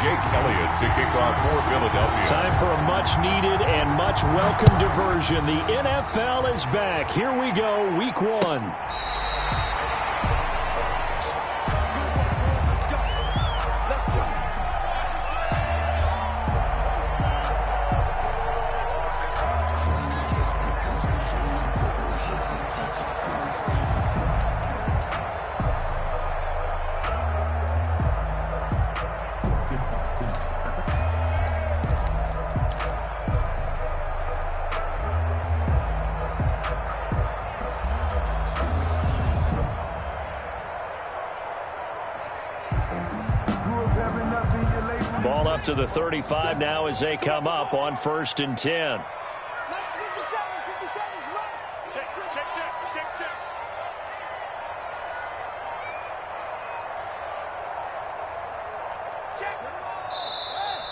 Jake Elliott to kick off for Philadelphia. Time for a much-needed and much-welcome diversion. The NFL is back. Here we go, Week 1. Ball up to the 35 now as they come up on 1st and 10.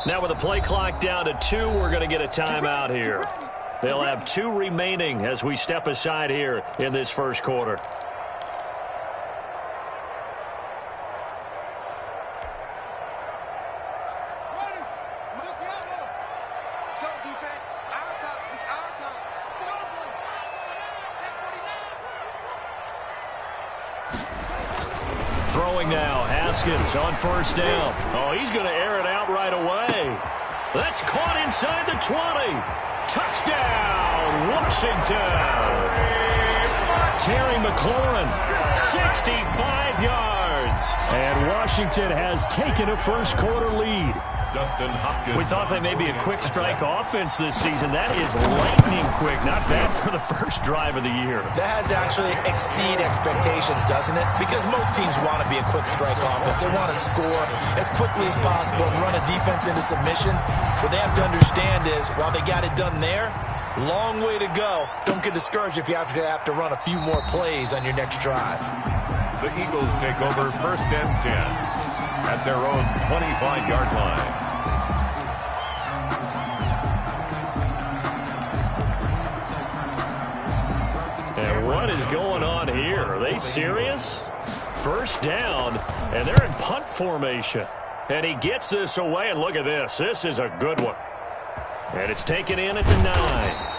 Now with the play clock down to 2, we're going to get a timeout here. They'll have 2 remaining as we step aside here in this first quarter. Throwing now, Haskins on 1st down. Oh, he's going to air it out right away. That's caught inside the 20. Touchdown, Washington. Terry McLaurin, 65 yards. And Washington has taken a first quarter lead. Justin Hopkins. We thought they may be a quick strike offense this season. That is lightning quick. Not bad for the first drive of the year. That has to actually exceed expectations, doesn't it? Because most teams want to be a quick strike offense. They want to score as quickly as possible and run a defense into submission. What they have to understand is, while they got it done there, long way to go. Don't get discouraged if you have to run a few more plays on your next drive. The Eagles take over 1st and 10 at their own 25-yard line. And what is going on here? Are they serious? 1st down, and they're in punt formation. And he gets this away, and look at this. This is a good one. And it's taken in at the 9.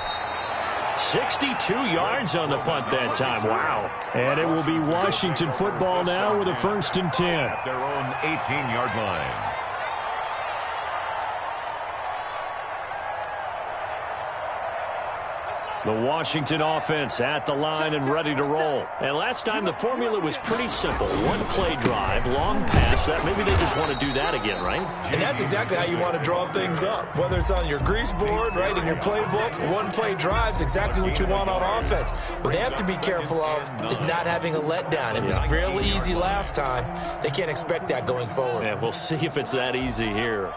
62 yards on the punt that time. Wow. And it will be Washington football now with a 1st and 10. At their own 18-yard line. The Washington offense at the line and ready to roll. And last time the formula was pretty simple. One play drive, long pass. That maybe they just want to do that again, right? And that's exactly how you want to draw things up. Whether it's on your grease board, right, in your playbook, one play drive's exactly what you want on offense. What they have to be careful of is not having a letdown. It was real easy last time. They can't expect that going forward. Yeah, we'll see if it's that easy here.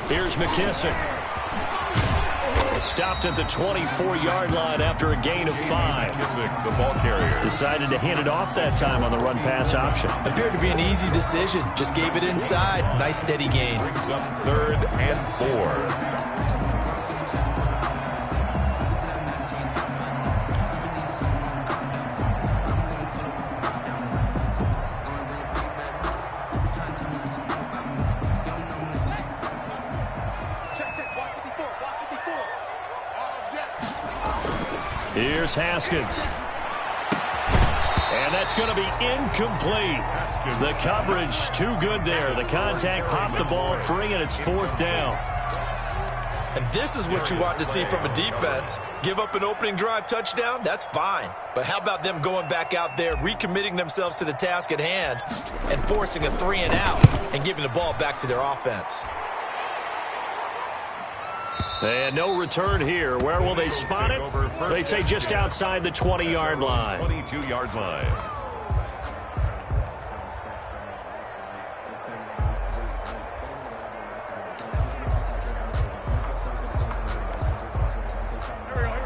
Here's McKissick. Stopped at the 24-yard line after a gain of 5. McKissick, the ball carrier. Decided to hand it off that time on the run-pass option. Appeared to be an easy decision. Just gave it inside. Nice, steady gain. Brings up 3rd and 4. Here's Haskins. And that's going to be incomplete. The coverage too good there. The contact popped the ball free, and it's 4th down. And this is what you want to see from a defense. Give up an opening drive touchdown, that's fine. But how about them going back out there, recommitting themselves to the task at hand, and forcing a 3-and-out and giving the ball back to their offense. And no return here. Where will they spot it? They say just outside the 20-yard line. 22-yard line.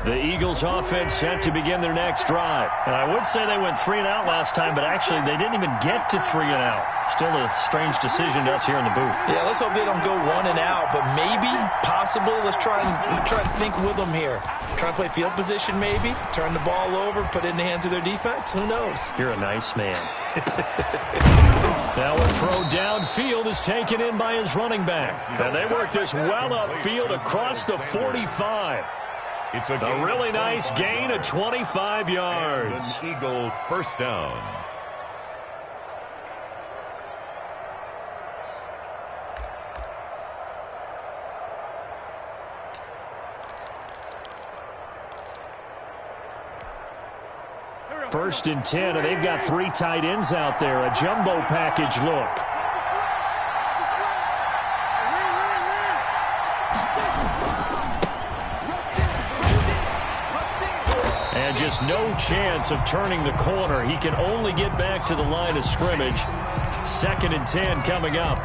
The Eagles offense set to begin their next drive. And I would say they went 3 and out last time, but actually they didn't even get to 3 and out. Still a strange decision to us here in the booth. Yeah, let's hope they don't go 1 and out, but maybe, possibly, let's try to think with them here. Try to play field position maybe, turn the ball over, put it in the hands of their defense. Who knows? You're a nice man. Now a throw downfield is taken in by his running back. And they work this well upfield across the 45. It's a really nice gain of 25 yards. An Eagle first down. First and 10, and they've got 3 tight ends out there. A jumbo package look. And just no chance of turning the corner. He can only get back to the line of scrimmage. 2nd and 10 coming up.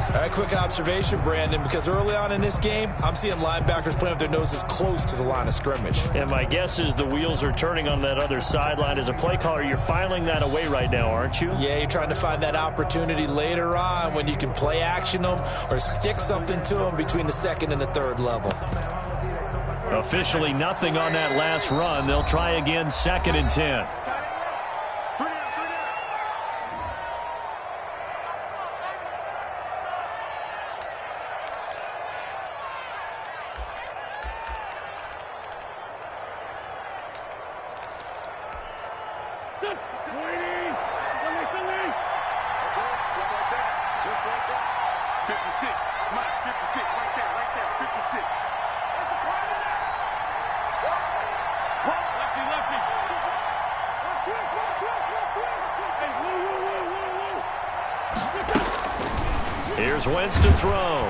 All right, quick observation, Brandon, because early on in this game, I'm seeing linebackers playing with their noses close to the line of scrimmage. And my guess is the wheels are turning on that other sideline. As a play caller, you're filing that away right now, aren't you? Yeah, you're trying to find that opportunity later on when you can play action them or stick something to them between the 2nd and the 3rd level. Officially nothing on that last run. They'll try again, 2nd and 10. Here's Wentz to throw.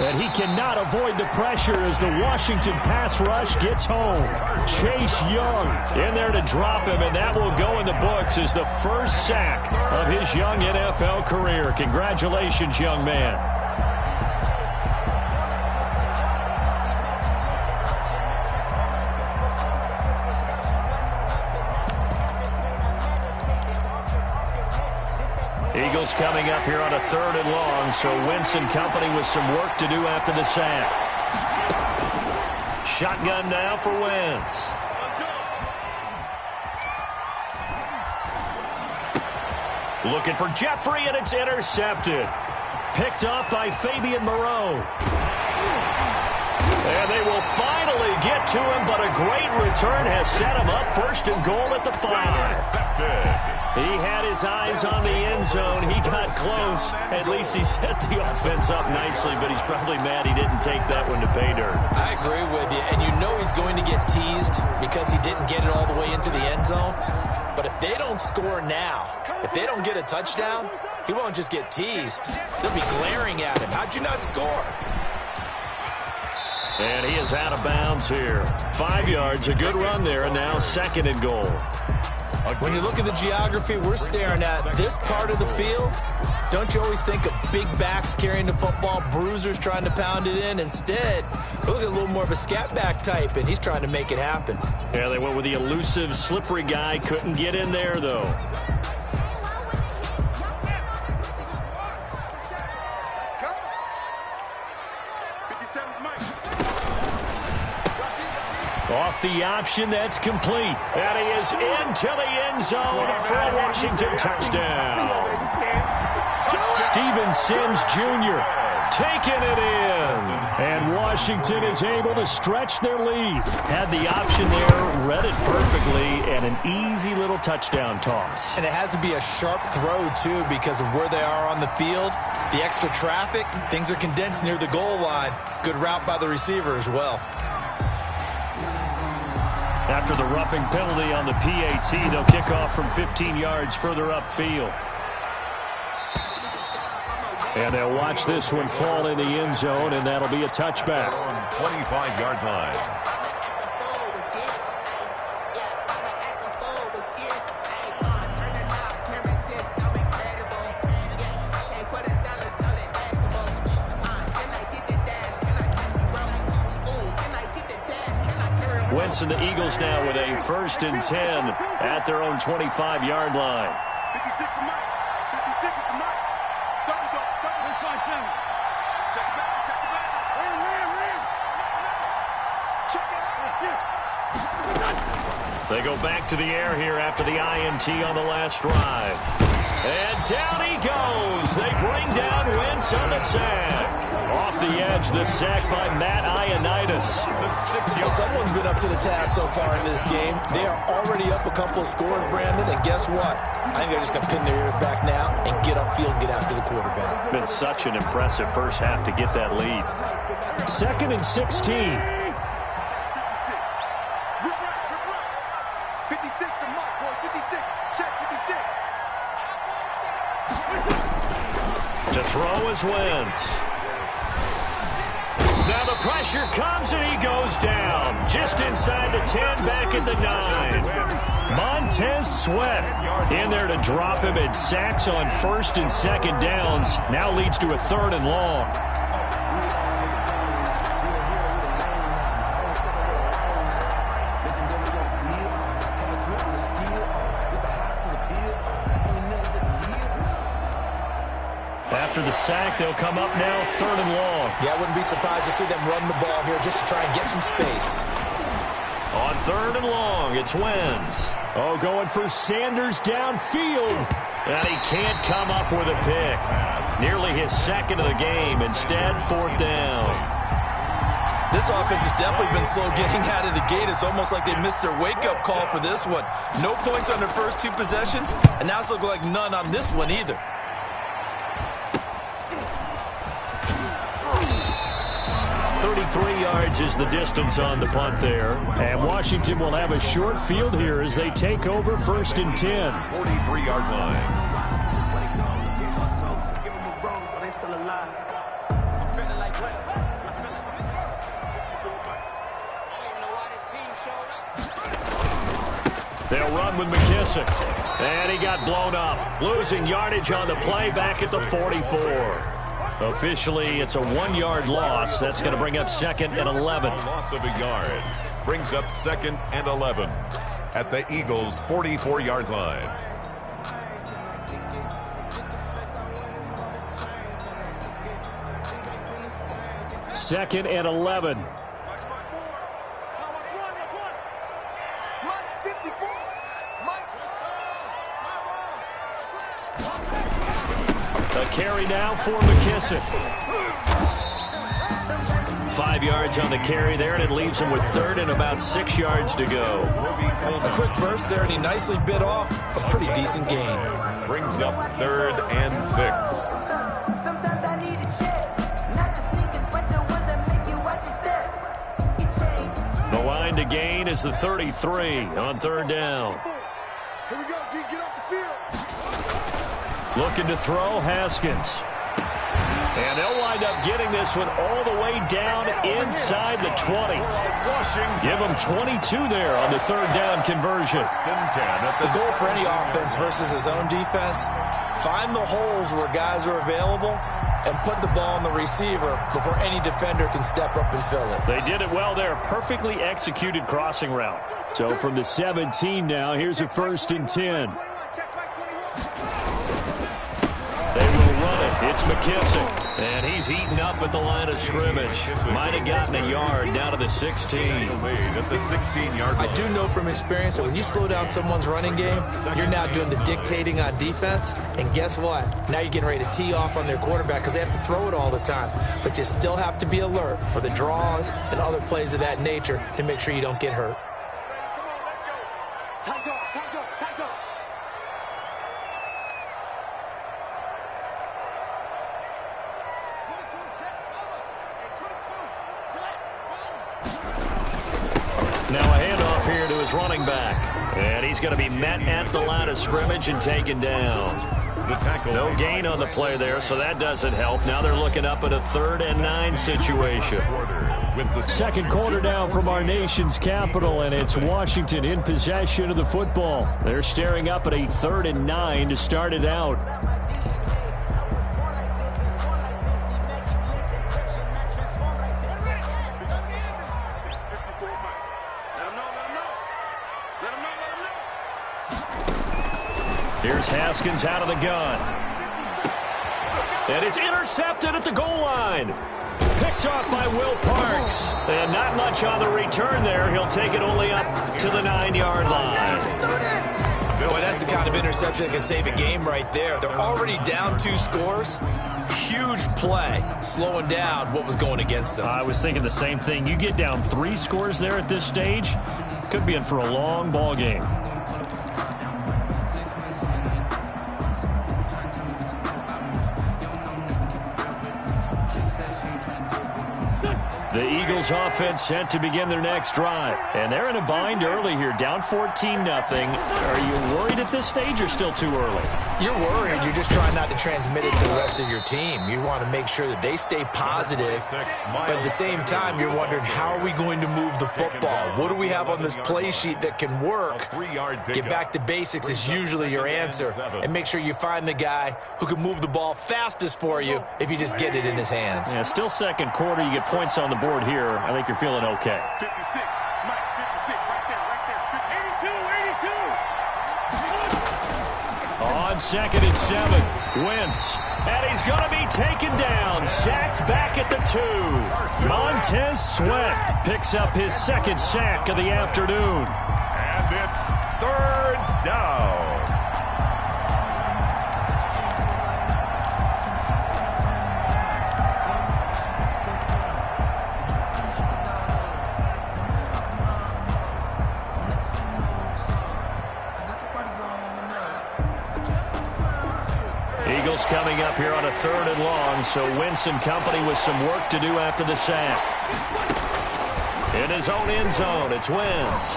And he cannot avoid the pressure as the Washington pass rush gets home. Chase Young in there to drop him, and that will go in the books as the first sack of his young NFL career. Congratulations, young man. Eagles coming up here on a 3rd and long, so Wentz and company with some work to do after the sack. Shotgun now for Wentz. Looking for Jeffrey, and it's intercepted. Picked up by Fabian Moreau. And they will finally get to him, but a great return has set him up 1st and goal at the 5. He had his eyes on the end zone. He got close. At least he set the offense up nicely, but he's probably mad he didn't take that one to pay dirt. I agree with you, and you know he's going to get teased because he didn't get it all the way into the end zone. But if they don't score now, if they don't get a touchdown, he won't just get teased. They'll be glaring at him. How'd you not score? And he is out of bounds here. 5 yards, a good run there, and now 2nd and goal. When you look at the geography we're staring at, this part of the field, don't you always think of big backs carrying the football, bruisers trying to pound it in? Instead, we're looking at a little more of a scat back type, and he's trying to make it happen. Yeah, they went with the elusive, slippery guy. Couldn't get in there, though. Off the option, that's complete. And he is into the end zone for a Washington touchdown. Steven Sims Jr. taking it in. And Washington is able to stretch their lead. Had the option there, read it perfectly, and an easy little touchdown toss. And it has to be a sharp throw, too, because of where they are on the field. The extra traffic, things are condensed near the goal line. Good route by the receiver as well. After the roughing penalty on the PAT, they'll kick off from 15 yards further upfield. And they'll watch this one fall in the end zone, and that'll be a touchback. 25-yard line. Wentz and the Eagles now with a 1st and 10 at their own 25-yard line. 56 to Mike. 56 is to Mike. Third dog. Check it back. Check it out. They go back to the air here after the INT on the last drive. And down he goes. They bring down Wentz on the sack. Off the edge, the sack by Matt Ioannidis. Well, someone's been up to the task so far in this game. They are already up a couple of scores, Brandon, and guess what? I think they're just going to pin their ears back now and get upfield and get after the quarterback. Been such an impressive first half to get that lead. 2nd and 16. 56 to Mike, boys. 56. Check 56. To throw is Wentz. Now the pressure comes and he goes down. Just inside the 10, back at the 9. Montez Sweat in there to drop him, and sacks on 1st and 2nd downs. Now leads to a 3rd and long. After the sack, they'll come up now 3rd and long. Yeah, I wouldn't be surprised to see them run the ball here just to try and get some space. On 3rd and long, it's Wentz. Oh, going for Sanders downfield. And he can't come up with a pick. Nearly his 2nd of the game. Instead, 4th down. This offense has definitely been slow getting out of the gate. It's almost like they missed their wake-up call for this one. No points on their first 2 possessions, and now it's looking like none on this one either. 33 yards is the distance on the punt there. And Washington will have a short field here as they take over 1st and 10. 43-yard line. They'll run with McKissick. And he got blown up. Losing yardage on the play back at the 44. Officially, it's a 1-yard loss. That's going to bring up 2nd and 11. Loss of a yard brings up 2nd and 11 at the Eagles' 44-yard line. Second and 11. A carry now for McKissick. 5 yards on the carry there, and it leaves him with 3rd and about 6 yards to go. A quick burst there, and he nicely bit off a pretty decent gain. Brings up 3rd and 6. Sometimes I need a check. Not the sneakers, but the ones that make you watch your step. The line to gain is the 33 on 3rd down. Here we go, G. Get off the field. Looking to throw, Haskins. And they'll wind up getting this one all the way down inside the 20. Give them 22 there on the 3rd down conversion. The goal for any offense versus his own defense, find the holes where guys are available and put the ball on the receiver before any defender can step up and fill it. They did it well there. Perfectly executed crossing route. So from the 17 now, here's a 1st and 10. They will run it. It's McKissick. And he's eaten up at the line of scrimmage. Might have gotten a yard down to the 16. At the 16-yard line. I do know from experience that when you slow down someone's running game, you're now doing the dictating on defense. And guess what? Now you're getting ready to tee off on their quarterback because they have to throw it all the time. But you still have to be alert for the draws and other plays of that nature to make sure you don't get hurt. Now a handoff here to his running back. And he's going to be met at the line of scrimmage and taken down. No gain on the play there, so that doesn't help. Now they're looking up at a 3rd and 9 situation. 2nd quarter down from our nation's capital, and it's Washington in possession of the football. They're staring up at a 3rd and 9 to start it out. Here's Haskins out of the gun. And it's intercepted at the goal line. Picked off by Will Parks. And not much on the return there. He'll take it only up to the 9-yard line. Boy, that's the kind of interception that can save a game right there. They're already down 2 scores. Huge play, slowing down what was going against them. I was thinking the same thing. You get down 3 scores there at this stage, could be in for a long ball game. The Eagles offense set to begin their next drive. And they're in a bind early here, down 14-0. Are you worried at this stage or still too early? You're worried. You're just trying not to transmit it to the rest of your team. You want to make sure that they stay positive. But at the same time, you're wondering, how are we going to move the football? What do we have on this play sheet that can work? Get back to basics is usually your answer. And make sure you find the guy who can move the ball fastest for you if you just get it in his hands. Yeah, still second quarter. You get points on the board here. I think you're feeling okay. 56, Mike, 56, right there. 82. On 2nd and 7, Wentz. And he's going to be taken down. Sacked back at the 2. Montez Sweat picks up his 2nd sack of the afternoon. And it's 3rd down. Eagles coming up here on a 3rd and long, so Wentz and company with some work to do after the sack. In his own end zone, it's Wentz.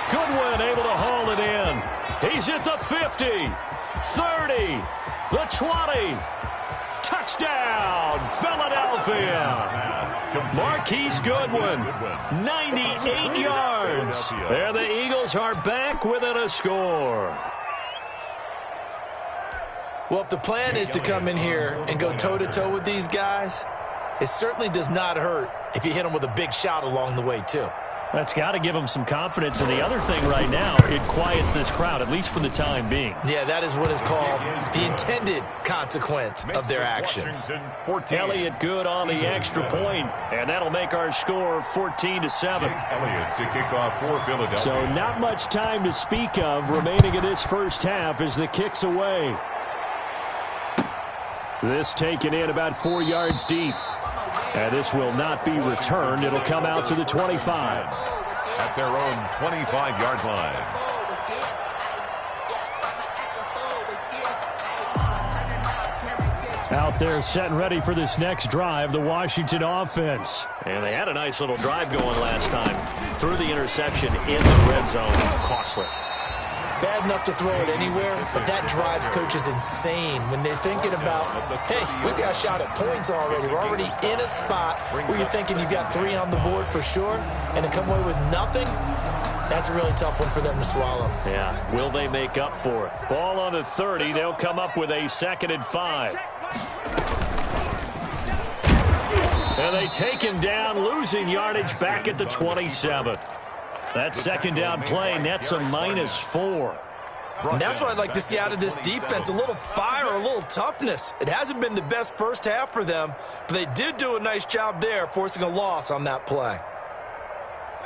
Goodwin able to haul it in. He's at the 50, 30, the 20. Touchdown, Philadelphia. Marquise Goodwin, 98 yards. And the Eagles are back within a score. Well, if the plan is to come in here and go toe-to-toe with these guys, it certainly does not hurt if you hit them with a big shot along the way, too. That's got to give them some confidence. And the other thing right now, it quiets this crowd, at least for the time being. Yeah, that is what is called the intended consequence of their actions. Elliott good on the extra point, and that'll make our score 14-7. Elliott to kick off for Philadelphia. So not much time to speak of remaining in this first half as the kick's away. This taken in about 4 yards deep. And this will not be returned. It'll come out to the 25. At their own 25-yard line. Out there set and ready for this next drive, the Washington offense. And they had a nice little drive going last time. Threw the interception in the red zone. Costly. Bad enough to throw it anywhere, but that drives coaches insane when they're thinking about, hey, we got a shot at points already. We're already in a spot where you're thinking you got 3 on the board for sure, and to come away with nothing, that's a really tough one for them to swallow. Yeah, will they make up for it? Ball on the 30. They'll come up with a 2nd and 5. And they take him down, losing yardage back at the 27. That 2nd down play nets a -4. And that's what I'd like to see out of this defense, a little fire, a little toughness. It hasn't been the best first half for them, but they did do a nice job there, forcing a loss on that play.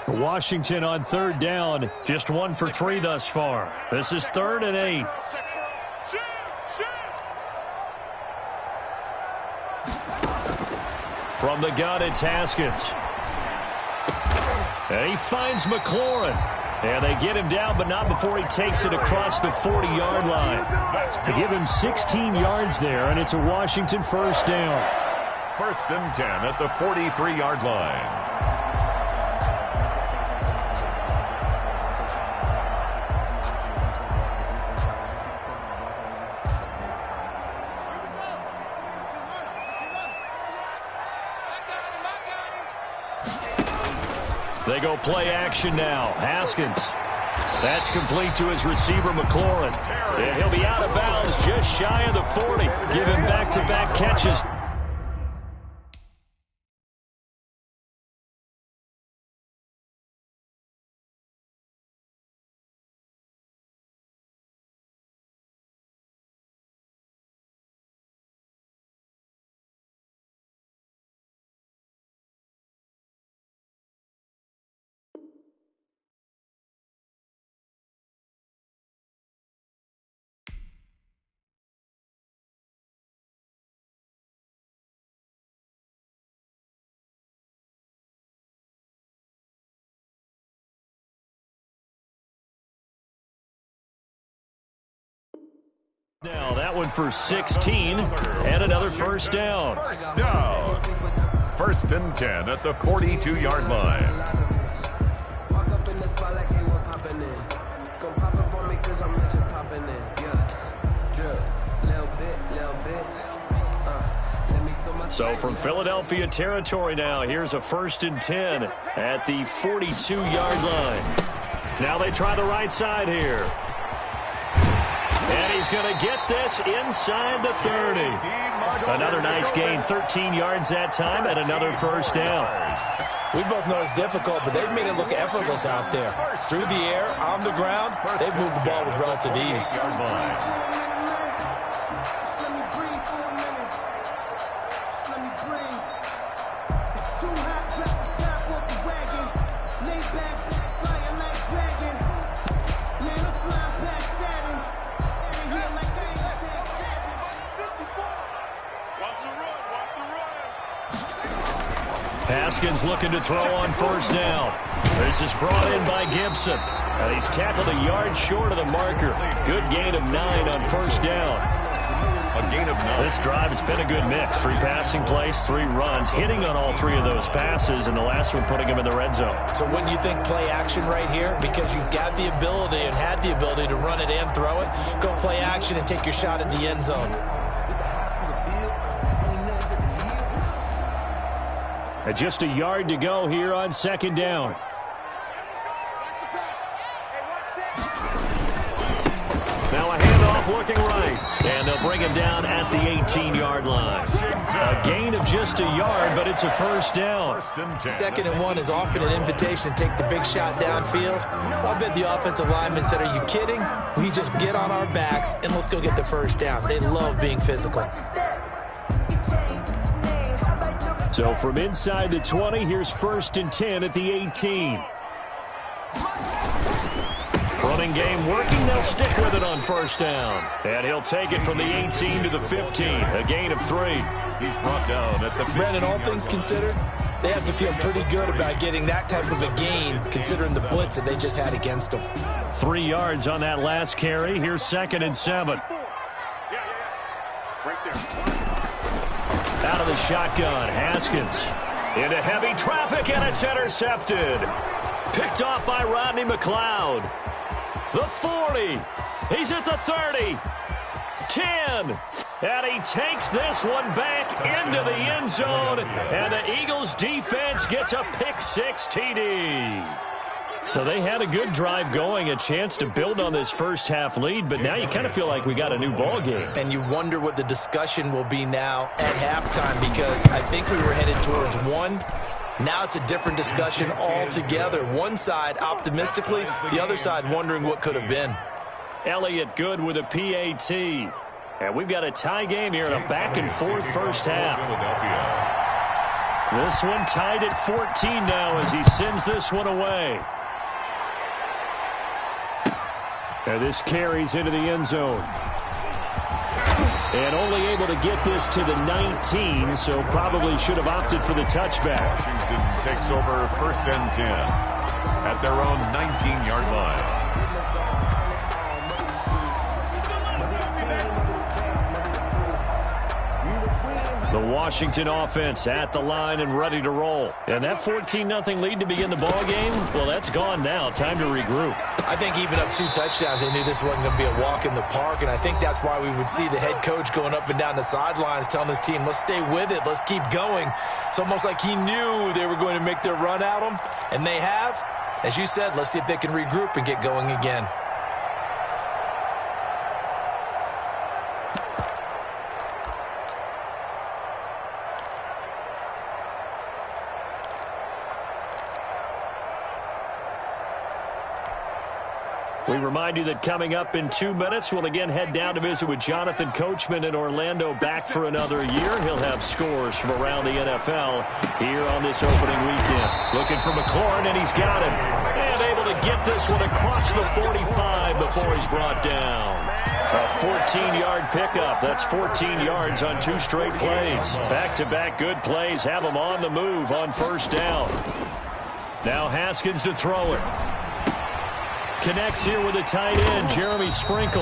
Washington on 3rd down, just 1 for 3 thus far. This is 3rd and 8. From the gun, it's Haskins. And he finds McLaurin. And they get him down, but not before he takes it across the 40-yard line. They give him 16 yards there, and it's a Washington 1st down. 1st and 10 at the 43-yard line. They go play action now. Haskins. That's complete to his receiver, McLaurin. And he'll be out of bounds just shy of the 40. Give him back-to-back catches. Now that one for 16 and another first down. First down. First and 10 at the 42-yard line. Walk up in the spot like it was popping in. Gon' pop it for me cause I'm rich and popping in. Yeah. Drip. Little bit. Let me feel my So from Philadelphia territory now, here's a first and 10 at the 42-yard line. Now they try the right side here. And he's going to get this inside the 30. Another nice gain, 13 yards that time, and another first down. We both know it's difficult, but they've made it look effortless out there. Through the air, on the ground, they've moved the ball with relative ease. Let me breathe for a minute. Let me breathe. It's too hot, drop the top off the wagon. Lay back, flying like dragon. Man, I'm flying past Saturn. And here like I ain't Watch the run, watch the run. Haskins looking to throw on first down. This is brought in by Gibson. And he's tackled a yard short of the marker. Good gain of 9 on first down. A gain of 9. This drive, it's been a good mix. 3 passing plays, 3 runs, hitting on all 3 of those passes, and the last one putting him in the red zone. So wouldn't you think play action right here? Because you've got the ability and had the ability to run it and throw it. Go play action and take your shot at the end zone. And just a yard to go here on second down. Now a handoff looking right. And they'll bring him down at the 18-yard line. A gain of just a yard, but it's a first down. Second and 1 is often an invitation to take the big shot downfield. I'll bet the offensive lineman said, are you kidding? We just get on our backs and let's go get the first down. They love being physical. So from inside the 20, here's first and 10 at the 18. Running game working. They'll stick with it on first down. And he'll take it from the 18 to the 15. A gain of 3. He's brought down at the 15. Brandon, all things considered, they have to feel pretty good about getting that type of a gain considering the blitz that they just had against them. 3 yards on that last carry. Here's second and 7. Right there. Out of the shotgun, Haskins into heavy traffic, and it's intercepted. Picked off by Rodney McLeod. The 40. He's at the 30. 10. And he takes this one back into the end zone, and the Eagles defense gets a pick-6 TD. So they had a good drive going, a chance to build on this first half lead, but now you kind of feel like we got a new ball game. And you wonder what the discussion will be now at halftime, because I think we were headed towards 1. Now it's a different discussion altogether. One side optimistically, the other side wondering what could have been. Elliott good with a PAT. And we've got a tie game here in a back-and-forth first half. This one tied at 14 now as he sends this one away. And this carries into the end zone. And only able to get this to the 19, so probably should have opted for the touchback. Washington takes over first and 10 at their own 19-yard line. The Washington offense at the line and ready to roll. And that 14-0 lead to begin the ball game, well, that's gone now. Time to regroup. I think even up 2 touchdowns, they knew this wasn't going to be a walk in the park, and I think that's why we would see the head coach going up and down the sidelines telling his team, let's stay with it, let's keep going. It's almost like he knew they were going to make their run at him, and they have. As you said, let's see if they can regroup and get going again. We remind you that coming up in 2 minutes, we'll again head down to visit with Jonathan Coachman in Orlando, back for another year. He'll have scores from around the NFL here on this opening weekend. Looking for McLaurin, and he's got him. And able to get this one across the 45 before he's brought down. A 14-yard pickup. That's 14 yards on 2 straight plays. Back-to-back good plays have him on the move on first down. Now Haskins to throw it. Connects here with a tight end, Jeremy Sprinkle.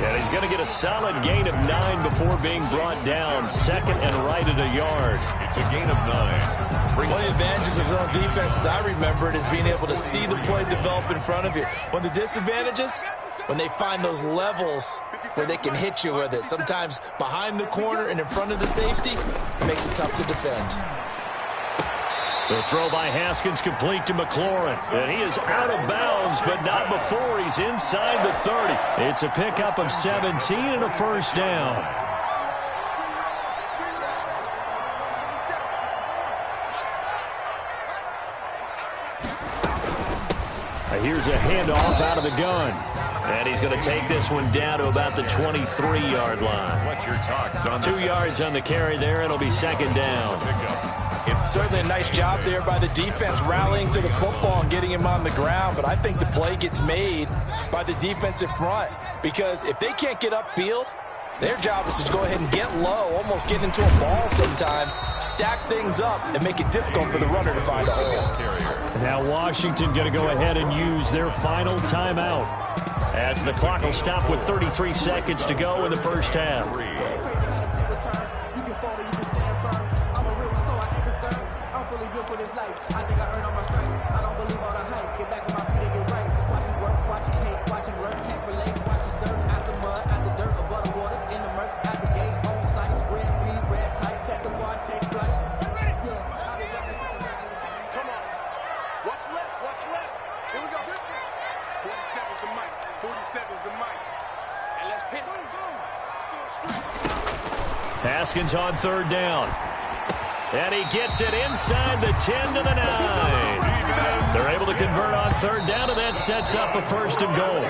And he's going to get a solid gain of 9 before being brought down. Second and right at a yard. It's a gain of 9. One of the advantages of zone defense, as I remember it, is being able to see the play develop in front of you. One of the disadvantages, when they find those levels where they can hit you with it, sometimes behind the corner and in front of the safety, it makes it tough to defend. The throw by Haskins complete to McLaurin. And he is out of bounds, but not before he's inside the 30. It's a pickup of 17 and a first down. Here's a handoff out of the gun. And he's going to take this one down to about the 23-yard line. What's your talks on 2 yards on the carry there. It'll be second down. It's certainly a nice job there by the defense rallying to the football and getting him on the ground, but I think the play gets made by the defensive front because if they can't get upfield, their job is to go ahead and get low, almost get into a ball sometimes, stack things up, and make it difficult for the runner to find a hole. Now Washington going to go ahead and use their final timeout as the clock will stop with 33 seconds to go in the first half. I think I earned all my stripes. I don't believe all the hype. Get back on my feet and get right. Watch it work, watch it hate, watch it work. Can't relate, watch it skirt. Out the mud, out the dirt, above the waters, in the murks, out the gate, on site. Red, green, red, tight. Set the bar, take flight. Come on. Watch left, watch left. Here we go. 47's the mic. 47's the mic. And let's pin. Boom, boom. Haskins on third down. And he gets it inside the 10 to the 9. They're able to convert on third down, and that sets up a first and goal.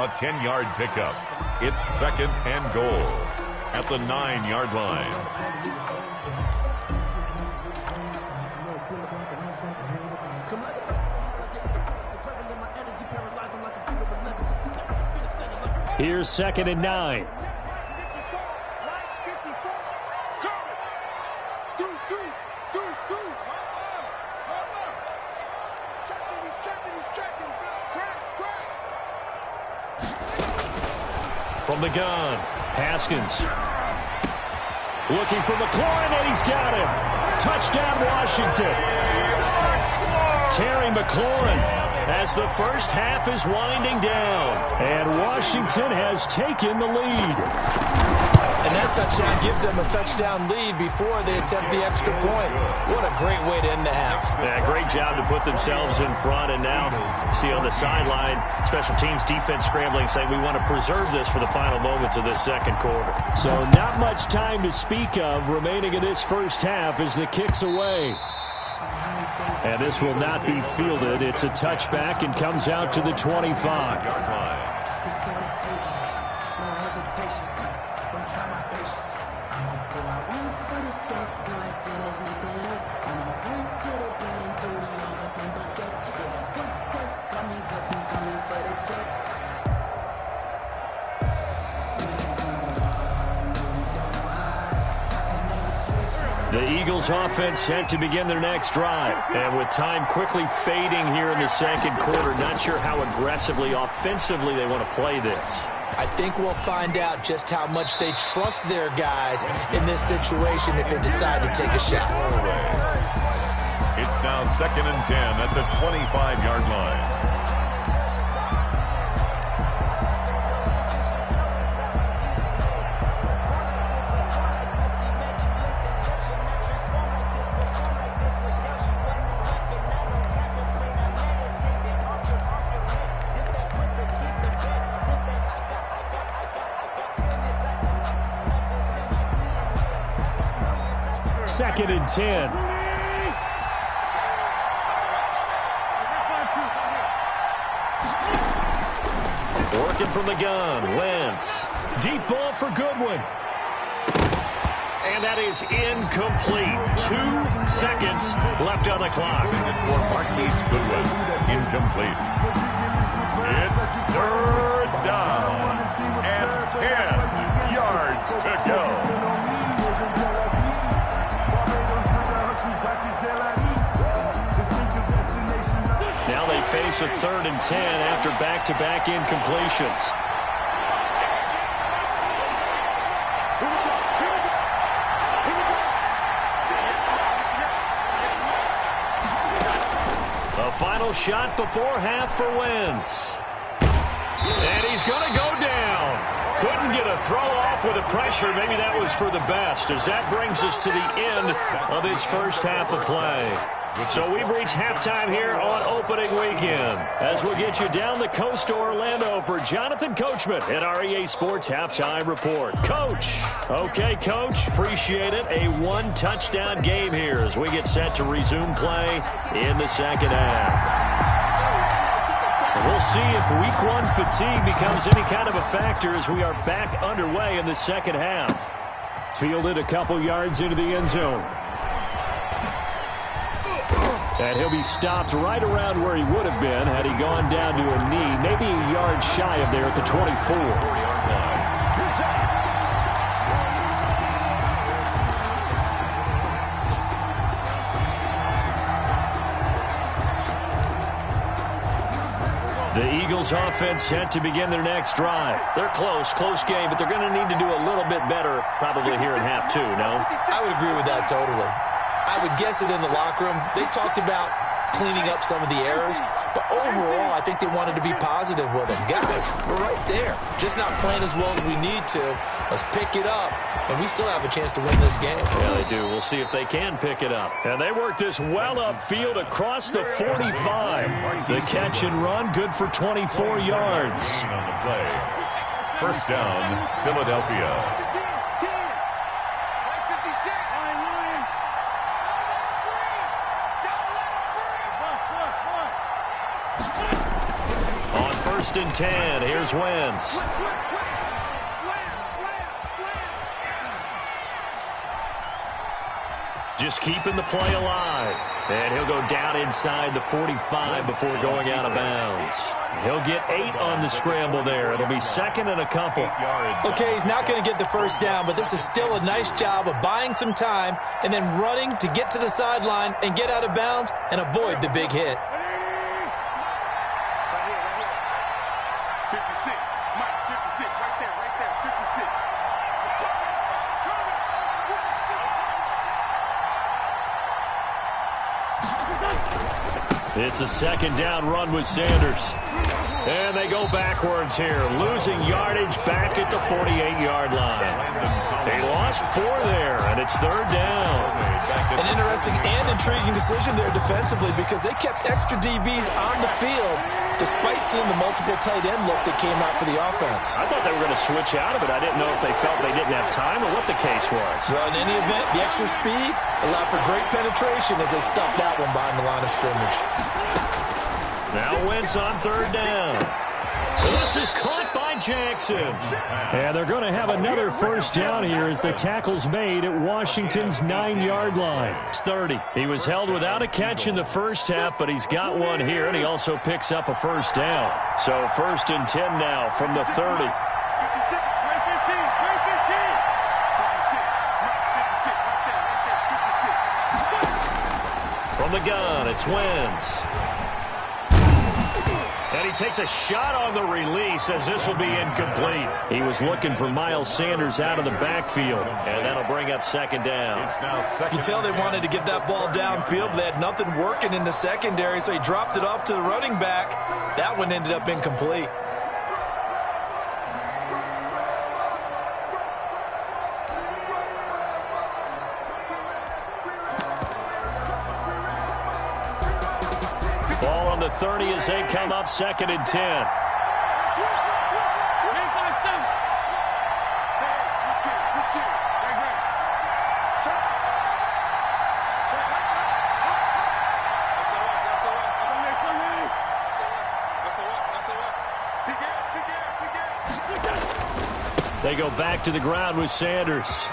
A 10-yard pickup. It's second and goal at the 9-yard line. Here's second and 9. From the gun, Haskins looking for McLaurin, and he's got him. Touchdown, Washington. Terry McLaurin as the first half is winding down, and Washington has taken the lead. And that touchdown gives them a touchdown lead before they attempt the extra point. What a great way to end the half. Yeah, great job to put themselves in front, and now see on the sideline, special teams defense scrambling, saying we want to preserve this for the final moments of this second quarter. So not much time to speak of remaining in this first half as the kick's away. And this will not be fielded. It's a touchback and comes out to the 25. The Eagles offense set to begin their next drive. And with time quickly fading here in the second quarter, not sure how aggressively, offensively they want to play this. I think we'll find out just how much they trust their guys in this situation if they decide to take a shot. It's now second and 10 at the 25-yard line. Second and 10. Working from the gun, Wentz. Deep ball for Goodwin. And that is incomplete. 2 seconds left on the clock. For Marquise Goodwin, incomplete. It's third down and 10 yards to go. face a 3rd and 10 after back-to-back incompletions. A final shot before half for Wentz. And he's going to go down. Couldn't get a throw off with the pressure. Maybe that was for the best, as that brings us to the end of this first half of play. So we've reached halftime here on opening weekend, as we'll get you down the coast to Orlando for Jonathan Coachman at our EA Sports Halftime Report. Coach. Okay, Coach. Appreciate it. A one-touchdown game here as we get set to resume play in the second half. We'll see if week one fatigue becomes any kind of a factor as we are back underway in the second half. Fielded a couple yards into the end zone. And he'll be stopped right around where he would have been had he gone down to a knee, maybe a yard shy of there at the 24. The Eagles offense set to begin their next drive. They're close game, but they're going to need to do a little bit better probably here in half two, no? I would agree with that totally. I would guess it in the locker room. They talked about cleaning up some of the errors, but overall, I think they wanted to be positive with it. Guys, we're right there. Just not playing as well as we need to. Let's pick it up, and we still have a chance to win this game. Yeah, they do. We'll see if they can pick it up. And they work this well upfield across the 45. The catch and run, good for 24 yards. On the play. First down, Philadelphia. On 1st and 10, here's Wentz. Just keeping the play alive. And he'll go down inside the 45 before going out of bounds. He'll get 8 on the scramble there. It'll be 2nd and a couple. Okay, he's not going to get the first down, but this is still a nice job of buying some time and then running to get to the sideline and get out of bounds and avoid the big hit. 56, Mike, 56, right there, 56. It's a 2nd down run with Sanders. And they go backwards here, losing yardage back at the 48-yard line. They lost 4 there, and it's 3rd down. An interesting and intriguing decision there defensively because they kept extra DBs on the field despite seeing the multiple tight end look that came out for the offense. I thought they were going to switch out of it. I didn't know if they felt they didn't have time or what the case was. Well, in any event, the extra speed allowed for great penetration as they stuffed that one behind the line of scrimmage. Now Wentz on 3rd down. This is caught by Jackson. And they're going to have another first down here as the tackle's made at Washington's 9-yard line. It's 30. He was held without a catch in the first half, but he's got one here, and he also picks up a first down. So 1st and 10 now from the 30. From the gun, it's Wentz. And he takes a shot on the release as this will be incomplete. He was looking for Miles Sanders out of the backfield, and that'll bring up 2nd down. You can tell they wanted to get that ball downfield, but they had nothing working in the secondary, so he dropped it off to the running back. That one ended up incomplete. Ball on the 30 as they come up 2nd and 10. They go back to the ground with Sanders.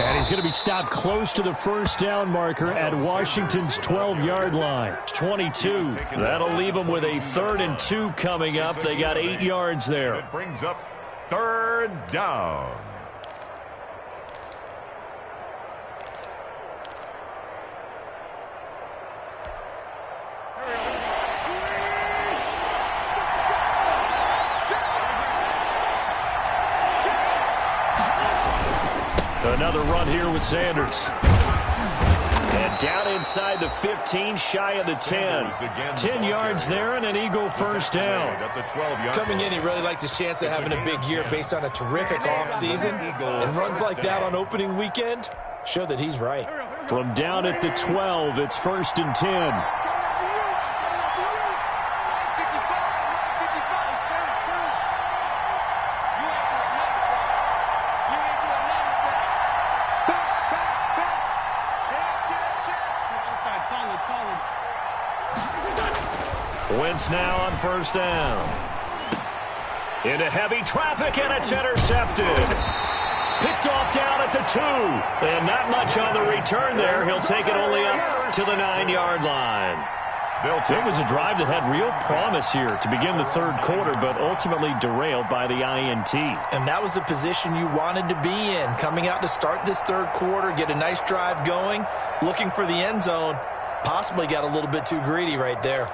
And he's going to be stopped close to the first down marker at Washington's 12-yard line. 22. That'll leave them with a 3rd and 2 coming up. They got 8 yards there. It brings up 3rd down. Another run here with Sanders. And down inside the 15, shy of the 10. 10 yards there and an Eagle first down. Coming in, he really liked his chance of having a big year based on a terrific offseason. And runs like that on opening weekend show that he's right. From down at the 12, it's 1st and 10. Wentz now on 1st down. Into heavy traffic, and it's intercepted. Picked off down at the 2. And not much on the return there. He'll take it only up to the 9-yard line. It was a drive that had real promise here to begin the 3rd quarter, but ultimately derailed by the INT. And that was the position you wanted to be in. Coming out to start this 3rd quarter, get a nice drive going, looking for the end zone. Possibly got a little bit too greedy right there.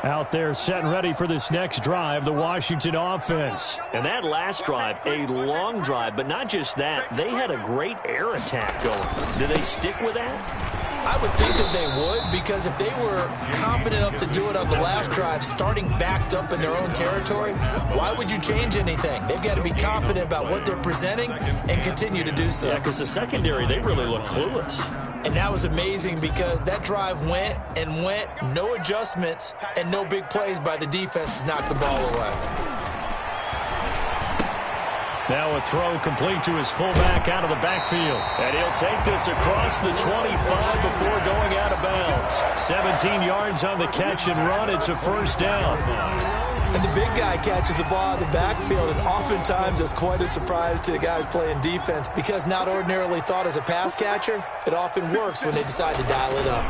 Out there set and ready for this next drive, the Washington offense. And that last drive, a long drive, but not just that. They had a great air attack going. Do they stick with that? I would think that they would, because if they were competent enough to do it on the last drive, starting backed up in their own territory, why would you change anything? They've got to be confident about what they're presenting and continue to do so. Yeah, because the secondary, they really looked clueless. And that was amazing because that drive went and went, no adjustments, and no big plays by the defense to knock the ball away. Now a throw complete to his fullback out of the backfield. And he'll take this across the 25 before going out of bounds. 17 yards on the catch and run. It's a 1st down. And the big guy catches the ball in the backfield, and oftentimes it's quite a surprise to the guys playing defense because not ordinarily thought as a pass catcher, it often works when they decide to dial it up.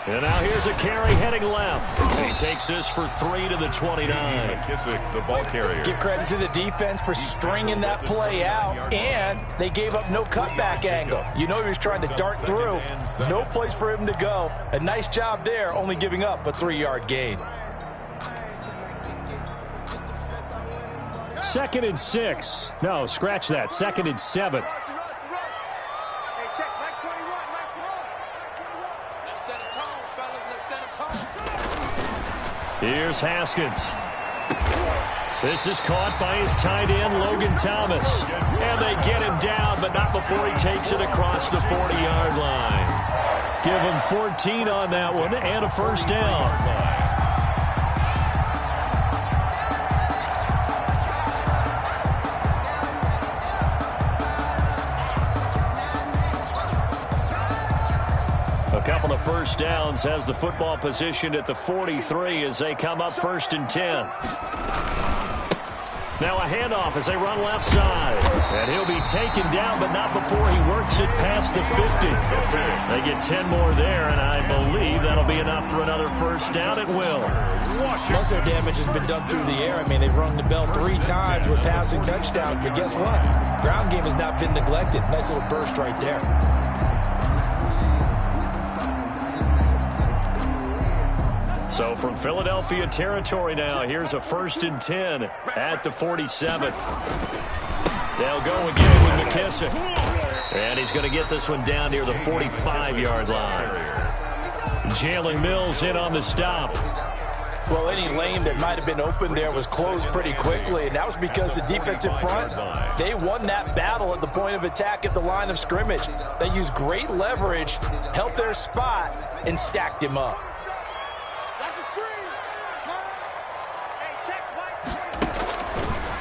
And now here's a carry heading left. He takes this for 3 to the 29. McKissick, the ball carrier. Give credit to the defense for stringing that play out, and they gave up no cutback angle. You know he was trying to dart through. No place for him to go. A nice job there, only giving up a 3-yard gain. 2nd and 6. No, scratch that. 2nd and 7. Here's Haskins. This is caught by his tight end, Logan Thomas. And they get him down, but not before he takes it across the 40-yard line. Give him 14 on that one and a 1st down. A couple of 1st downs has the football positioned at the 43 as they come up 1st and 10. Now a handoff as they run left side. And he'll be taken down, but not before he works it past the 50. They get 10 more there, and I believe that'll be enough for another 1st down. It will. Most of their damage has been done through the air. I mean, they've rung the bell 3 times with passing touchdowns, but guess what? Ground game has not been neglected. Nice little burst right there. So from Philadelphia territory now, here's a 1st and 10 at the 47. They'll go again with McKissick. And he's going to get this one down near the 45-yard line. Jalen Mills in on the stop. Well, any lane that might have been open there was closed pretty quickly, and that was because the defensive front, they won that battle at the point of attack at the line of scrimmage. They used great leverage, held their spot, and stacked him up.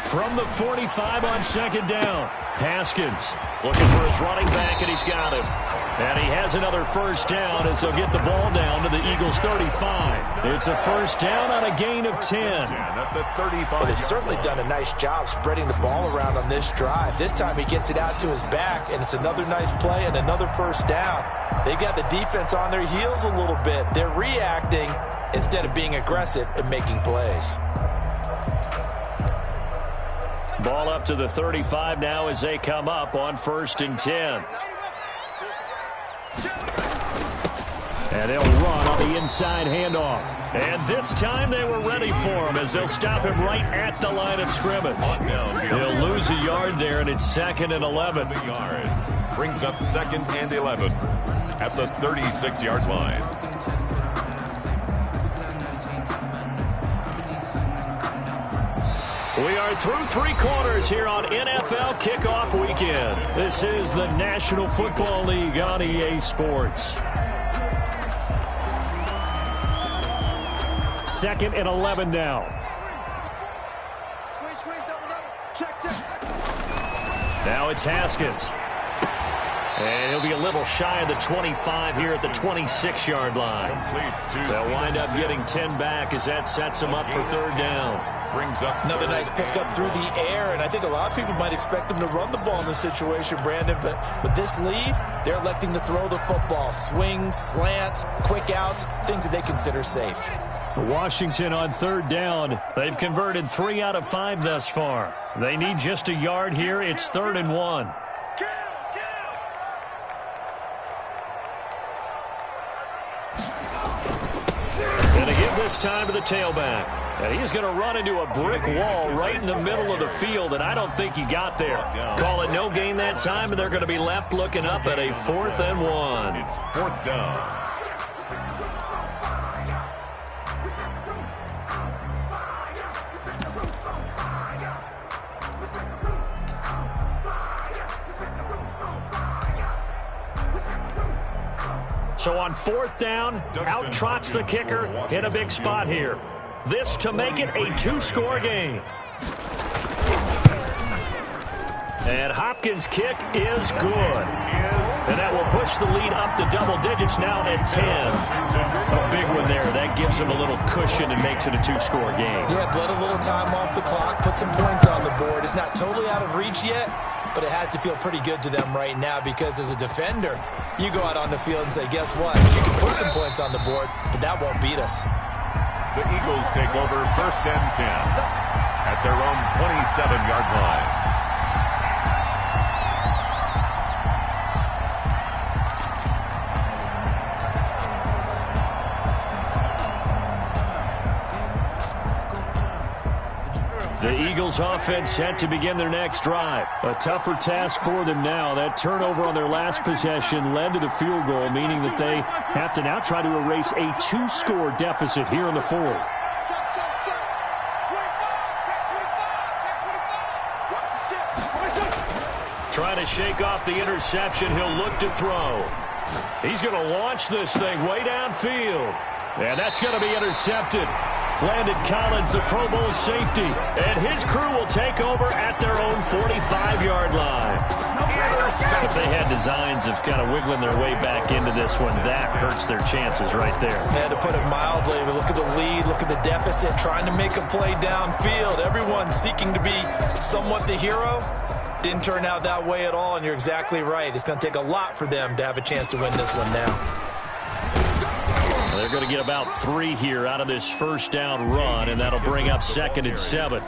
From the 45 on 2nd down, Haskins looking for his running back, and he's got him. And he has another 1st down as they'll get the ball down to the Eagles' 35. It's a 1st down on a gain of 10. Well, they've certainly done a nice job spreading the ball around on this drive. This time he gets it out to his back, and it's another nice play and another 1st down. They've got the defense on their heels a little bit. They're reacting instead of being aggressive and making plays. Ball up to the 35 now as they come up on 1st and 10. And they'll run on the inside handoff. And this time they were ready for him as they'll stop him right at the line of scrimmage. He'll lose a yard there, and it's 2nd and 11. Brings up 2nd and 11 at the 36-yard line. We are through 3 quarters here on NFL Kickoff Weekend. This is the National Football League on EA Sports. 2nd and 11 now. Squeeze, double. Check. Now it's Haskins. And he'll be a little shy of the 25 here at the 26-yard line. They'll wind up getting 10 back as that sets them up for 3rd down. Brings up another nice pickup through the air, and I think a lot of people might expect them to run the ball in this situation, Brandon, but with this lead, they're electing to throw the football. Swings, slants, quick outs, things that they consider safe. Washington on 3rd down. They've converted 3 out of 5 thus far. They need just a yard here. It's 3rd and 1. And to give this time to the tailback. And he's going to run into a brick wall right in the middle of the field, and I don't think he got there. Call it no gain that time, and they're going to be left looking up at a 4th and 1. It's 4th down. So on 4th down, out trots the kicker in a big spot here. This to make it a 2-score game. And Hopkins' kick is good. And that will push the lead up to double digits now at 10. A big one there. That gives them a little cushion and makes it a 2-score game. Yeah, bled a little time off the clock, put some points on the board. It's not totally out of reach yet, but it has to feel pretty good to them right now because as a defender, you go out on the field and say, guess what? You can put some points on the board, but that won't beat us. The Eagles take over 1st and 10 at their own 27-yard line. The Eagles offense set to begin their next drive. A tougher task for them now. That turnover on their last possession led to the field goal, meaning that they have to now try to erase a 2-score deficit here in the 4th. Trying to shake off the interception. He'll look to throw. He's going to launch this thing way downfield. And that's going to be intercepted. Landon Collins, the Pro Bowl safety, and his crew will take over at their own 45-yard line. If they had designs of kind of wiggling their way back into this one, that hurts their chances right there. And to put it mildly, look at the lead, look at the deficit, trying to make a play downfield. Everyone seeking to be somewhat the hero. Didn't turn out that way at all, and you're exactly right. It's going to take a lot for them to have a chance to win this one now. They're going to get about 3 here out of this 1st down run, and that'll bring up 2nd and 7.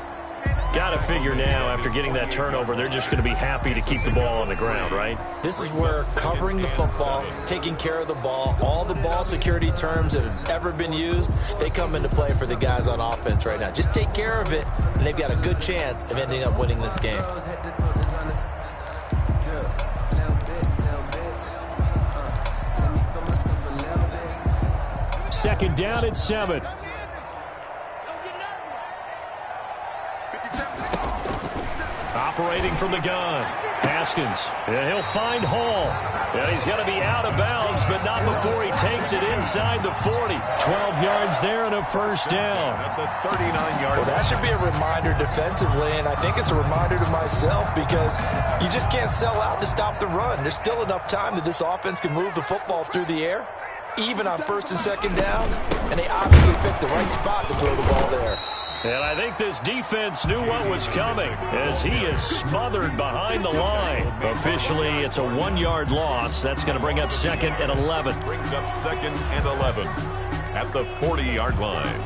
Got to figure now, after getting that turnover, they're just going to be happy to keep the ball on the ground, right? This is where covering the football, taking care of the ball, all the ball security terms that have ever been used, they come into play for the guys on offense right now. Just take care of it, and they've got a good chance of ending up winning this game. 2nd down and 7. Operating from the gun. Haskins. And he'll find Hall. And he's going to be out of bounds, but not before he takes it inside the 40. 12 yards there and a 1st down. At the 39-yard Well, that should be a reminder defensively, and I think it's a reminder to myself because you just can't sell out to stop the run. There's still enough time that this offense can move the football through the air, even on 1st and 2nd downs, and they obviously picked the right spot to throw the ball there. And I think this defense knew what was coming as he is smothered behind the line. Officially, it's a 1-yard loss. That's going to bring up 2nd and 11. brings up 2nd and 11 at the 40-yard line.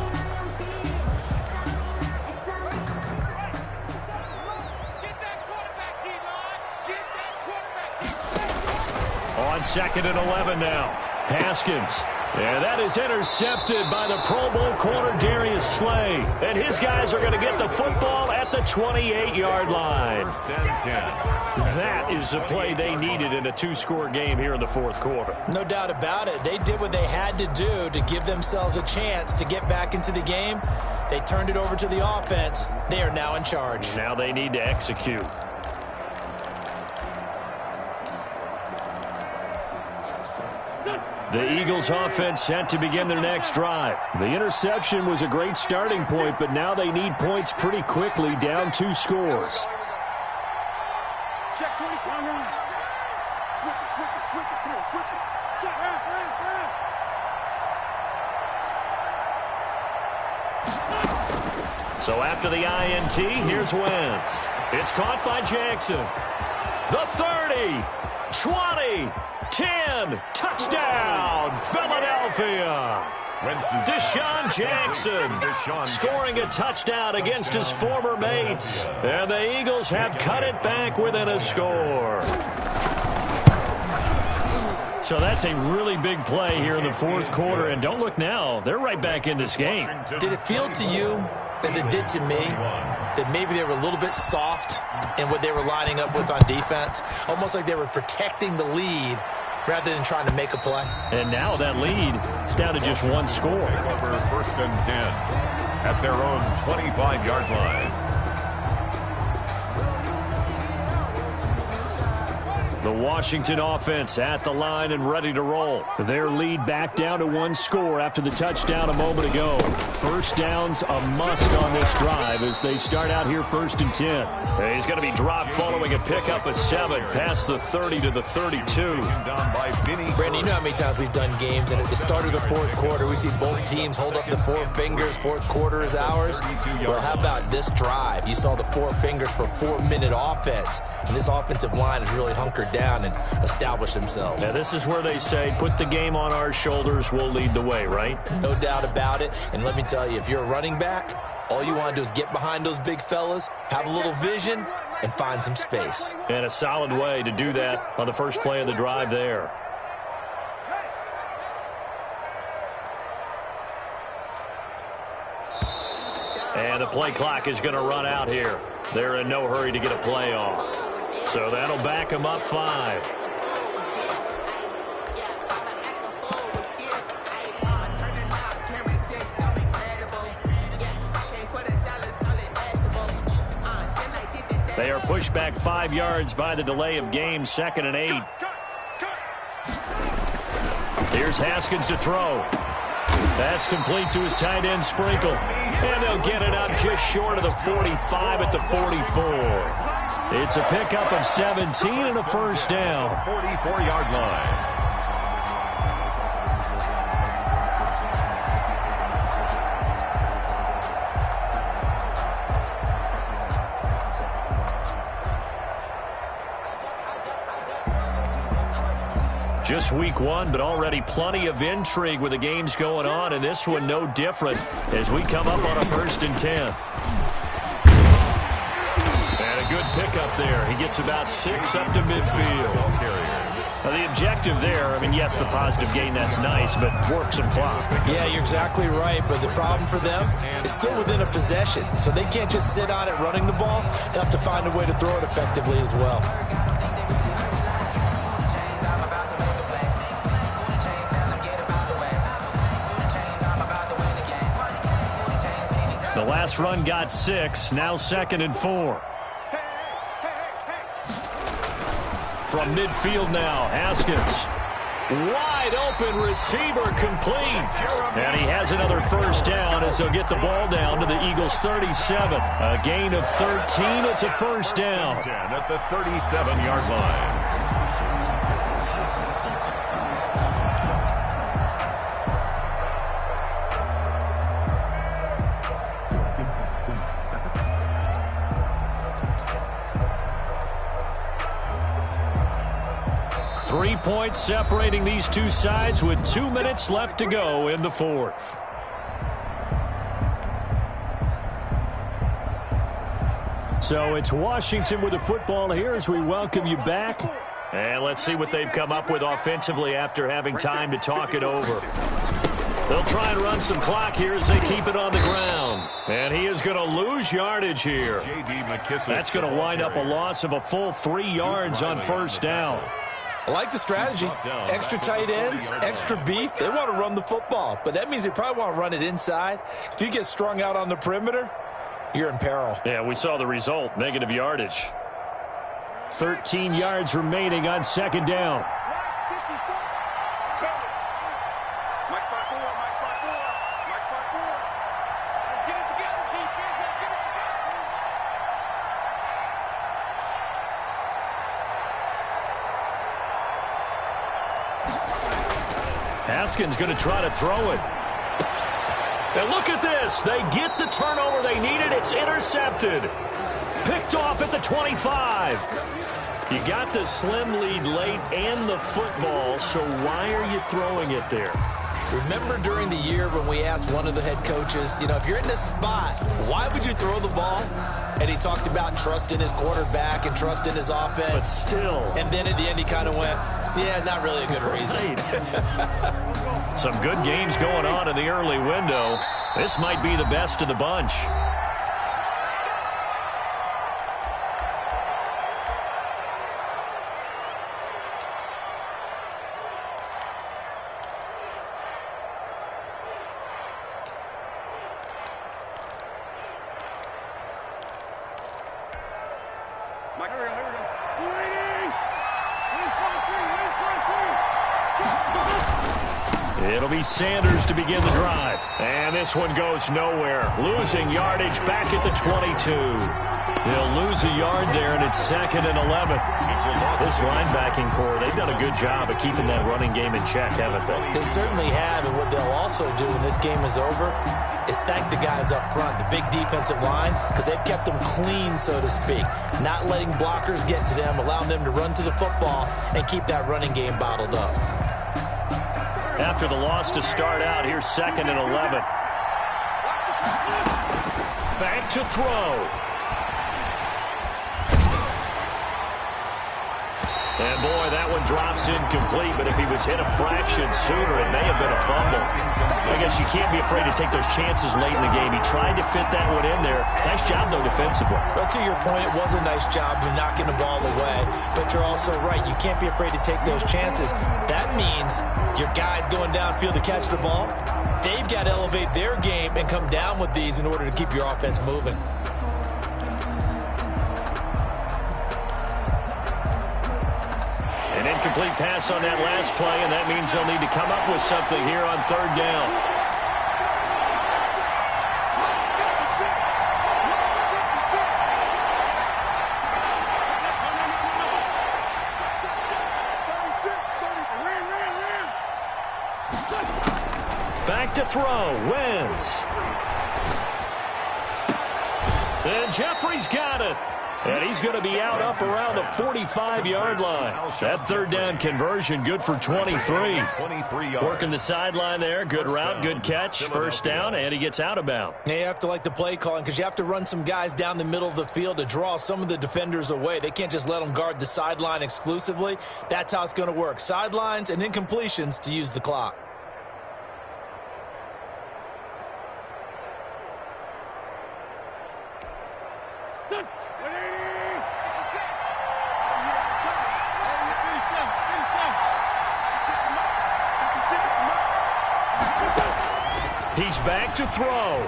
On 2nd and 11 now. Haskins. And that is intercepted by the Pro Bowl corner Darius Slay. And his guys are going to get the football at the 28-yard line. First and 10. That is the play they needed in a two-score game here in the fourth quarter. No doubt about it. They did what they had to do to give themselves a chance to get back into the game. They turned it over to the offense. They are now in charge. Now they need to execute. The Eagles offense set to begin their next drive. The interception was a great starting point, but now they need points pretty quickly, down 2 scores. Check 20. Switch it. Come on, switch it. Check. So after the INT, here's Wentz. It's caught by Jackson. The 30, 20, 10, touchdown, Philadelphia. Deshaun Jackson scoring a touchdown against his former mates. And the Eagles have cut it back within a score. So that's a really big play here in the fourth quarter. And don't look now, they're right back in this game. Did it feel to you, as it did to me, that maybe they were a little bit soft in what they were lining up with on defense? Almost like they were protecting the lead rather than trying to make a play. And now that lead is down to just 1 score. Over first and 10 at their own 25-yard line. The Washington offense at the line and ready to roll. Their lead back down to 1 score after the touchdown a moment ago. First down's a must on this drive as they start out here first and 10. He's going to be dropped following a pickup of 7 past the 30 to the 32. Brandon, you know how many times we've done games, and at the start of the fourth quarter, we see both teams hold up the 4 fingers, fourth quarter is ours. Well, how about this drive? You saw the 4 fingers for 4-minute offense, and this offensive line is really hunkered down and establish themselves. Now, this is where they say, put the game on our shoulders, we'll lead the way, right? No doubt about it. And let me tell you, if you're a running back, all you want to do is get behind those big fellas, have a little vision, and find some space. And a solid way to do that on the first play of the drive there. And the play clock is going to run out here. They're in no hurry to get a play off. So that'll back them up 5. They are pushed back 5 yards by the delay of game, 2nd and 8. Here's Haskins to throw. That's complete to his tight end, Sprinkle. And they'll get it up just short of the 45 at the 44. It's a pickup of 17 and a first down. 44-yard line. Just week 1, but already plenty of intrigue with the games going on, and this one no different as we come up on a 1st and 10. And a good pickup there. He gets about 6 up to midfield. Now, the objective there, I mean, yes, the positive gain, that's nice, but work some clock. Yeah, you're exactly right, but the problem for them is still within a possession, so they can't just sit on it running the ball. They have to find a way to throw it effectively as well. The last run got 6, now 2nd and 4. From midfield now, Haskins. Wide open receiver complete. And he has another first down as they'll get the ball down to the Eagles' 37. A gain of 13, it's a first down. 10 at the 37-yard line. Three points separating these two sides with 2 minutes left to go in the fourth. So it's Washington with the football here as we welcome you back. And let's see what they've come up with offensively after having time to talk it over. They'll try and run some clock here as they keep it on the ground. And he is going to lose yardage here. That's going to wind up a loss of a full 3 yards on first down. I like the strategy. Extra tight ends, extra beef. They want to run the football, but that means they probably want to run it inside. If you get strung out on the perimeter, you're in peril. Yeah, we saw the result, negative yardage. 13 yards remaining on second down. Haskins going to try to throw it. And look at this. They get the turnover they needed. It's intercepted. Picked off at the 25. You got the slim lead late and the football, so why are you throwing it there? Remember during the year when we asked one of the head coaches, if you're in this spot, why would you throw the ball? And he talked about trust in his quarterback and trust in his offense. But still. And then at the end he kind of went, yeah, not really a good reason. Some good games going on in the early window. This might be the best of the bunch. It'll be Sanders to begin the drive. And this one goes nowhere. Losing yardage back at the 22. They'll lose a yard there, and it's 2nd and 11. This linebacking core, they've done a good job of keeping that running game in check, haven't they? They certainly have, and what they'll also do when this game is over is thank the guys up front, the big defensive line, because they've kept them clean, so to speak. Not letting blockers get to them, allowing them to run to the football and keep that running game bottled up. After the loss to start out, here's 2nd and 11. Back to throw. And boy, that one drops incomplete, but if he was hit a fraction sooner, it may have been a fumble. I guess you can't be afraid to take those chances late in the game. He tried to fit that one in there. Nice job, though, defensively. Well, to your point, it was a nice job of knocking the ball away, but you're also right. You can't be afraid to take those chances. That means your guys going downfield to catch the ball, they've got to elevate their game and come down with these in order to keep your offense moving. An incomplete pass on that last play, and that means they'll need to come up with something here on 3rd down. Back to throw. Wentz. And Jeffrey's got it. And he's going to be out up around the 45-yard line. That 3rd down conversion, good for 23. Working the sideline there. Good route, good catch. First down, and he gets out of bounds. Yeah, you have to like the play calling because you have to run some guys down the middle of the field to draw some of the defenders away. They can't just let them guard the sideline exclusively. That's how it's going to work. Sidelines and incompletions to use the clock. He's back to throw.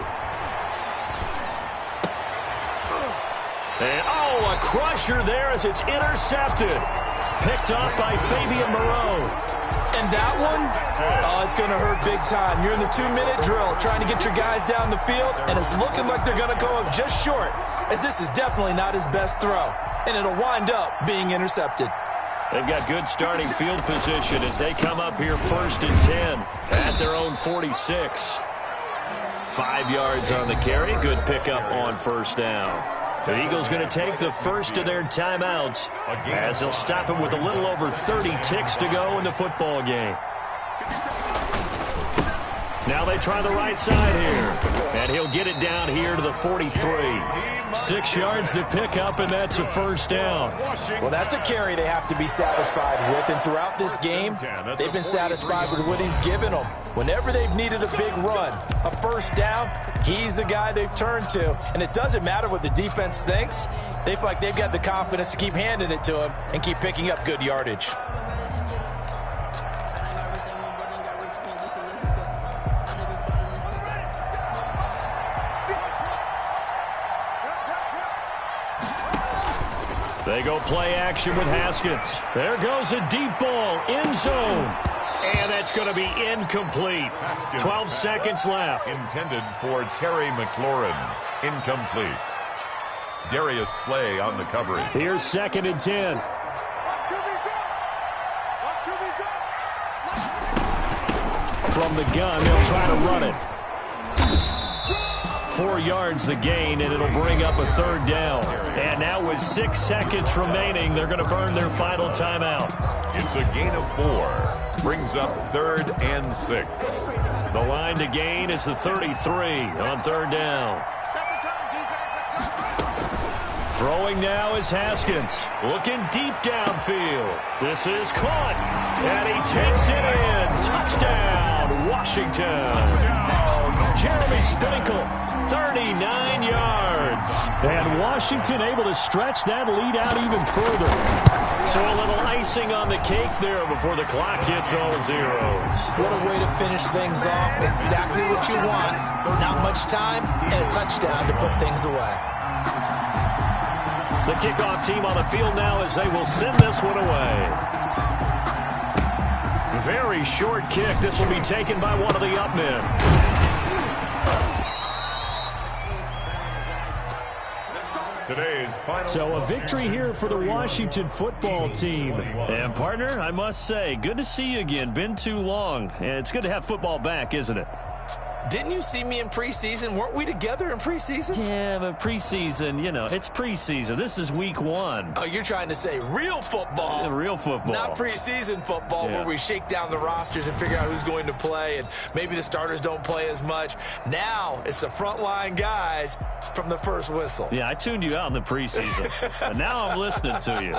And, a crusher there as it's intercepted. Picked up by Fabian Moreau. And that one, it's going to hurt big time. You're in the 2-minute drill trying to get your guys down the field, and it's looking like they're going to go up just short, as this is definitely not his best throw. And it'll wind up being intercepted. They've got good starting field position as they come up here 1st and 10 at their own 46. 5 yards on the carry. Good pickup on 1st down. The Eagles going to take the first of their timeouts as they'll stop it with a little over 30 ticks to go in the football game. Now they try the right side here. And he'll get it down here to the 43. 6 yards to pick up, and that's a first down. Well, that's a carry they have to be satisfied with. And throughout this game, they've been satisfied with what he's given them. Whenever they've needed a big run, a first down, he's the guy they've turned to. And it doesn't matter what the defense thinks. They feel like they've got the confidence to keep handing it to him and keep picking up good yardage. They go play action with Haskins. There goes a deep ball, end zone. And that's going to be incomplete. 12 seconds left. Intended for Terry McLaurin. Incomplete. Darius Slay on the coverage. Here's 2nd and 10. From the gun, they'll try to run it. 4 yards the gain, and it'll bring up a 3rd down. And now with 6 seconds remaining, they're going to burn their final timeout. It's a gain of 4. Brings up 3rd and 6. The line to gain is the 33 on 3rd down. Throwing now is Haskins. Looking deep downfield. This is caught. And he takes it in. Touchdown, Washington. Jeremy Spinkle. 39 yards. And Washington able to stretch that lead out even further. So a little icing on the cake there before the clock hits all zeros. What a way to finish things off. Exactly what you want. Not much time and a touchdown to put things away. The kickoff team on the field now as they will send this one away. Very short kick. This will be taken by one of the up men. Today's final. So a victory here for the Washington football team. And partner, I must say, good to see you again. Been too long. And it's good to have football back, isn't it? Didn't you see me in preseason? Weren't we together in preseason? Yeah, but preseason, you know, it's preseason. This is week 1. Oh, you're trying to say real football. Yeah, real football. Not preseason football where we shake down the rosters and figure out who's going to play, and maybe the starters don't play as much. Now it's the frontline guys from the first whistle. Yeah, I tuned you out in the preseason. But now I'm listening to you.